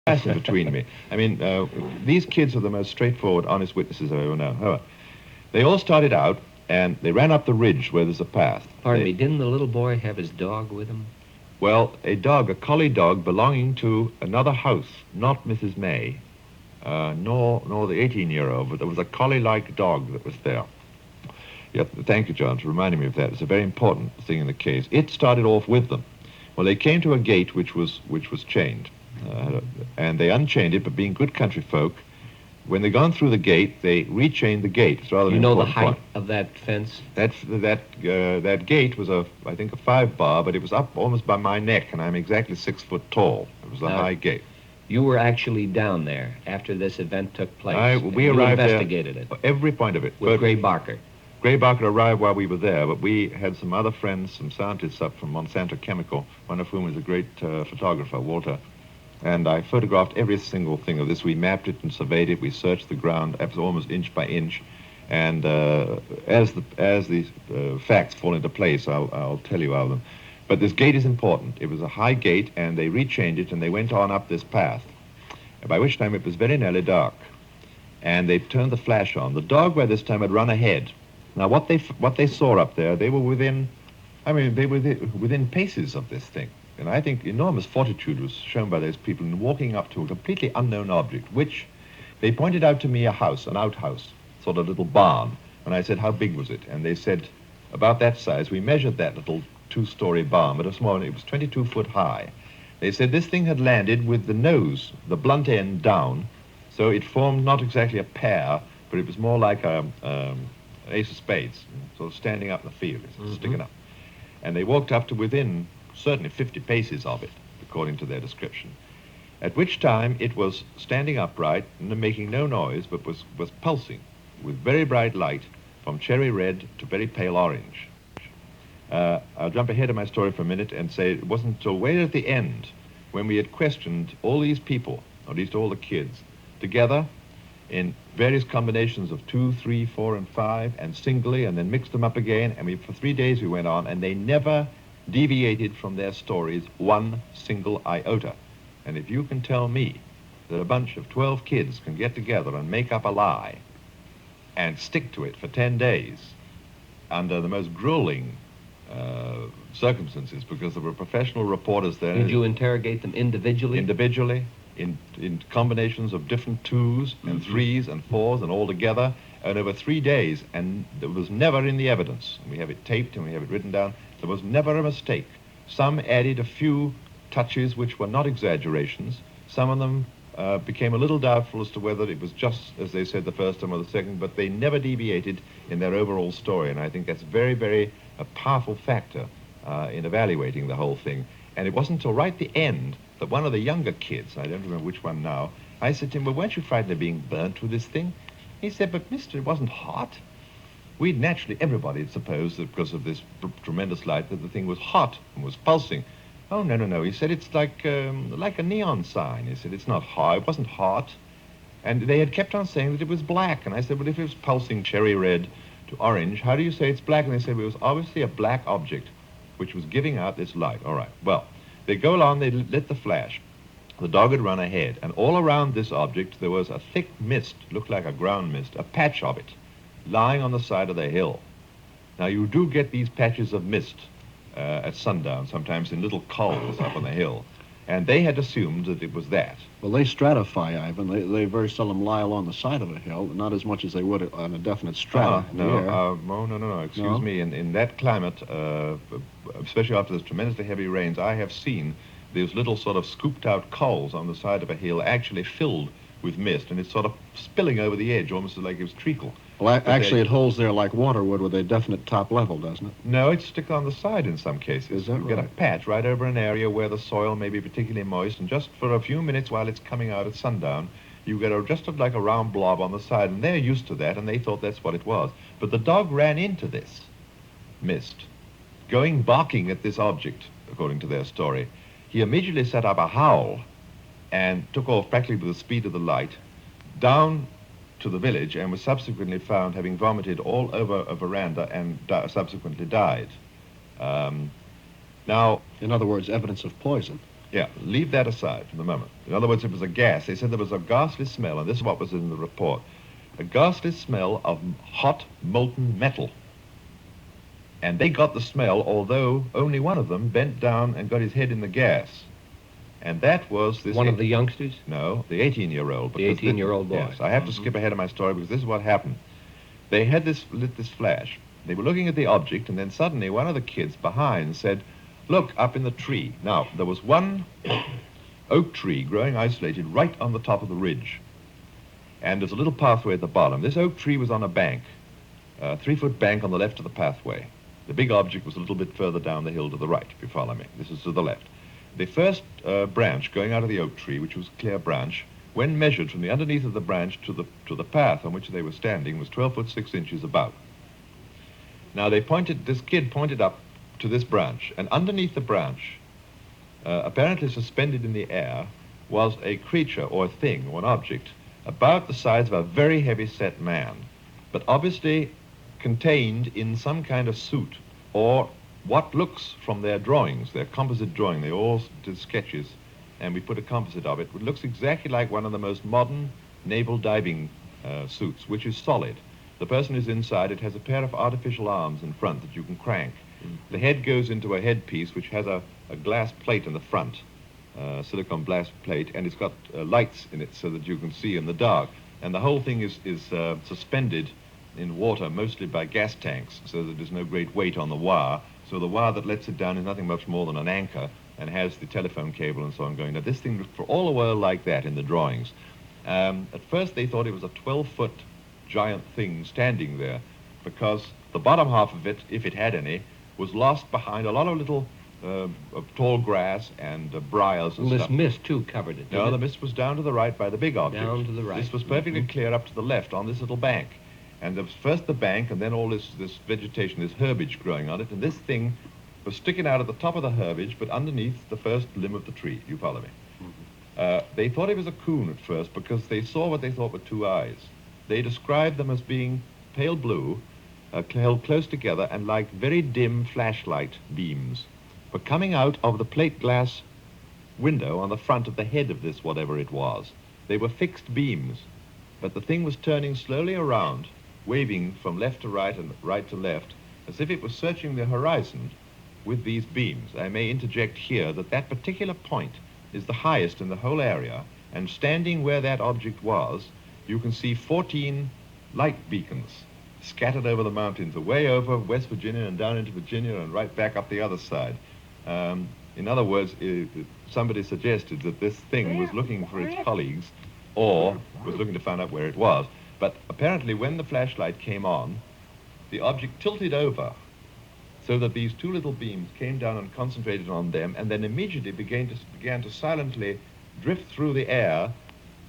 massive between me. I mean, these kids are the most straightforward, honest witnesses I've ever known. However, they all started out, and they ran up the ridge where there's a path. Pardon me, didn't the little boy have his dog with him? Well, a dog, a collie dog, belonging to another house, not Mrs. May, nor the 18-year-old, but there was a collie-like dog that was there. Yeah, thank you, John, for reminding me of that. It's a very important thing in the case. It started off with them. Well, they came to a gate which was chained, and they unchained it, but being good country folk, when they gone through the gate, they rechained the gate. It's rather You know the important height point. of that fence? That gate was I think a 5-bar, but it was up almost by my neck, and I'm exactly 6 foot tall. It was a high gate. You were actually down there after this event took place. We you arrived investigated there, it. every point of it. With Gray Barker. Gray Barker arrived while we were there, but we had some other friends, some scientists up from Monsanto Chemical, one of whom is a great photographer, Walter. And I photographed every single thing of this. We mapped it and surveyed it. We searched the ground almost inch by inch. And as the facts fall into place, I'll tell you of them. But this gate is important. It was a high gate, and they rechained it, and they went on up this path, by which time it was very nearly dark. And they turned the flash on. The dog by this time had run ahead. Now, what they saw up there, they were within paces of this thing. And I think enormous fortitude was shown by those people in walking up to a completely unknown object, which they pointed out to me a house, an outhouse, sort of little barn. And I said, how big was it? And they said, about that size. We measured that little 2-story barn, but it was 22 foot high. They said this thing had landed with the nose, the blunt end down, so it formed not exactly a pear, but it was more like an ace of spades, sort of standing up in the field, sticking up. And they walked up to within certainly 50 paces of it, according to their description, at which time it was standing upright and making no noise, but was pulsing with very bright light from cherry red to very pale orange. I'll jump ahead of my story for a minute and say it wasn't until way at the end, when we had questioned all these people, or at least all the kids, together in various combinations of 2, 3, 4, and 5, and singly, and then mixed them up again, and for 3 days we went on, and they never deviated from their stories one single iota. And if you can tell me that a bunch of 12 kids can get together and make up a lie and stick to it for 10 days under the most grueling circumstances, because there were professional reporters there. Did you interrogate them individually? Individually, in combinations of different 2s and 3s and 4s and all together, and over 3 days, and there was never in the evidence, and we have it taped and we have it written down, there was never a mistake. Some added a few touches which were not exaggerations. Some of them became a little doubtful as to whether it was just as they said the first time or the second, but they never deviated in their overall story, and I think that's very, very a powerful factor in evaluating the whole thing. And it wasn't until right at the end that one of the younger kids, I don't remember which one now, I said to him, well, weren't you frightened of being burnt with this thing? He said, but mister, it wasn't hot. We'd naturally, everybody had supposed that because of this tremendous light that the thing was hot and was pulsing. Oh, no. He said, it's like a neon sign. He said, it's not hot. It wasn't hot. And they had kept on saying that it was black. And I said, well, if it was pulsing cherry red to orange, how do you say it's black? And they said, well, it was obviously a black object which was giving out this light. All right. Well, they go along, they lit the flash. The dog had run ahead. And all around this object, there was a thick mist, looked like a ground mist, a patch of it, lying on the side of the hill. Now, you do get these patches of mist at sundown, sometimes in little coals up on the hill, and they had assumed that it was that. Well, they stratify, Ivan. They very seldom lie along the side of a hill, not as much as they would on a definite strata. No. Excuse me. In that climate, especially after this tremendously heavy rains, I have seen these little sort of scooped-out coals on the side of a hill actually filled with mist, and it's sort of spilling over the edge, almost like it was treacle. Well, actually, it holds there like water would with a definite top level, doesn't it? No, it's stick on the side in some cases. Is that right? You get a patch right over an area where the soil may be particularly moist, and just for a few minutes while it's coming out at sundown, you get just like a round blob on the side, and they're used to that, and they thought that's what it was. But the dog ran into this mist, barking at this object, according to their story. He immediately set up a howl and took off practically with the speed of the light down to the village, and was subsequently found having vomited all over a veranda and subsequently died. Now, in other words, evidence of poison. Yeah, leave that aside for the moment. In other words, it was a gas. They said there was a ghastly smell, and this is what was in the report. A ghastly smell of hot, molten metal. And they got the smell, although only one of them bent down and got his head in the gas. And that was this... One of the youngsters? No, the 18-year-old. The 18-year-old boy. Yes, I have to skip ahead of my story because this is what happened. They had lit this flash. They were looking at the object, and then suddenly one of the kids behind said, "Look, up in the tree." Now, there was one oak tree growing isolated right on the top of the ridge. And there's a little pathway at the bottom. This oak tree was on a bank, a 3-foot bank on the left of the pathway. The big object was a little bit further down the hill to the right, if you follow me. This is to the left. The first branch going out of the oak tree, which was a clear branch, when measured from the underneath of the branch to the path on which they were standing, was 12 foot 6 inches about. Now this kid pointed up to this branch, and underneath the branch, apparently suspended in the air, was a creature or a thing or an object about the size of a very heavy-set man, but obviously contained in some kind of suit, or what looks from their drawings, their composite drawing. They all did sketches, and we put a composite of it. It looks exactly like one of the most modern naval diving suits, which is solid. The person is inside. It has a pair of artificial arms in front that you can crank. The head goes into a headpiece which has a glass plate in the front, silicone glass plate, and it's got lights in it so that you can see in the dark. And the whole thing is suspended in water, mostly by gas tanks, so that there's no great weight on the wire. So the wire that lets it down is nothing much more than an anchor and has the telephone cable and so on going. Now, this thing looked for all the world like that in the drawings. At first, they thought it was a 12-foot giant thing standing there because the bottom half of it, if it had any, was lost behind a lot of little tall grass and briars and Well, stuff. this mist, too, covered it. No, didn't the it? mist was down to the right by the big object. Down to the right. This was perfectly clear up to the left on this little bank. And there was first the bank and then all this vegetation, this herbage growing on it. And this thing was sticking out at the top of the herbage, but underneath the first limb of the tree. You follow me? They thought it was a coon at first because they saw what they thought were two eyes. They described them as being pale blue, held close together and like very dim flashlight beams, were coming out of the plate glass window on the front of the head of this whatever it was. They were fixed beams, but the thing was turning slowly around, waving from left to right and right to left, as if it was searching the horizon with these beams. I may interject here that that particular point is the highest in the whole area, and standing where that object was, you can see 14 light beacons scattered over the mountains, away over West Virginia and down into Virginia and right back up the other side. In other words, somebody suggested that this thing was looking for its colleagues or was looking to find out where it was. But apparently when the flashlight came on, the object tilted over so that these two little beams came down and concentrated on them, and then immediately began to silently drift through the air,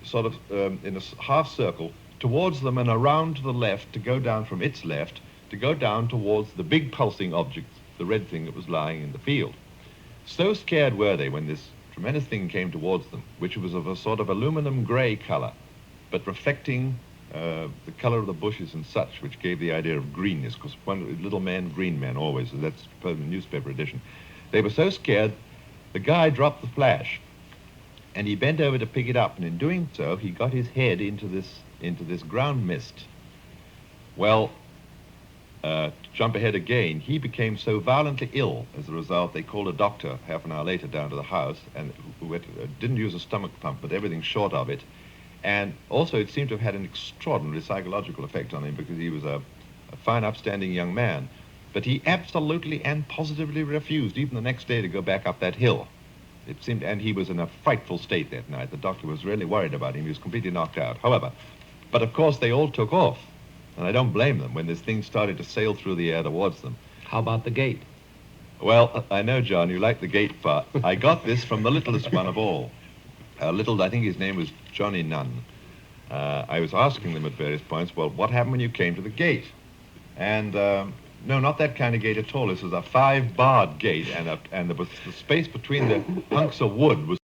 sort of in a half circle, towards them and around to the left, to go down from its left, to go down towards the big pulsing object, the red thing that was lying in the field. So scared were they when this tremendous thing came towards them, which was of a sort of aluminum gray color, but reflecting the color of the bushes and such, which gave the idea of greenness, because one little man, green man always, that's per the newspaper edition. They were so scared, the guy dropped the flash, and he bent over to pick it up, and in doing so, he got his head into this ground mist. Well, to jump ahead again, he became so violently ill as a result, they called a doctor half an hour later down to the house, and who didn't use a stomach pump, but everything short of it. And also it seemed to have had an extraordinary psychological effect on him because he was a fine, upstanding young man. But he absolutely and positively refused, even the next day, to go back up that hill. It seemed, and he was in a frightful state that night. The doctor was really worried about him. He was completely knocked out. However, but of course they all took off, and I don't blame them when this thing started to sail through the air towards them. How about the gate? Well, I know, John, you like the gate part. I got this from the littlest one of all. I think his name was Johnny Nunn. I was asking them at various points, well, what happened when you came to the gate? And no, not that kind of gate at all. This was a 5-barred gate, and the space between the hunks of wood was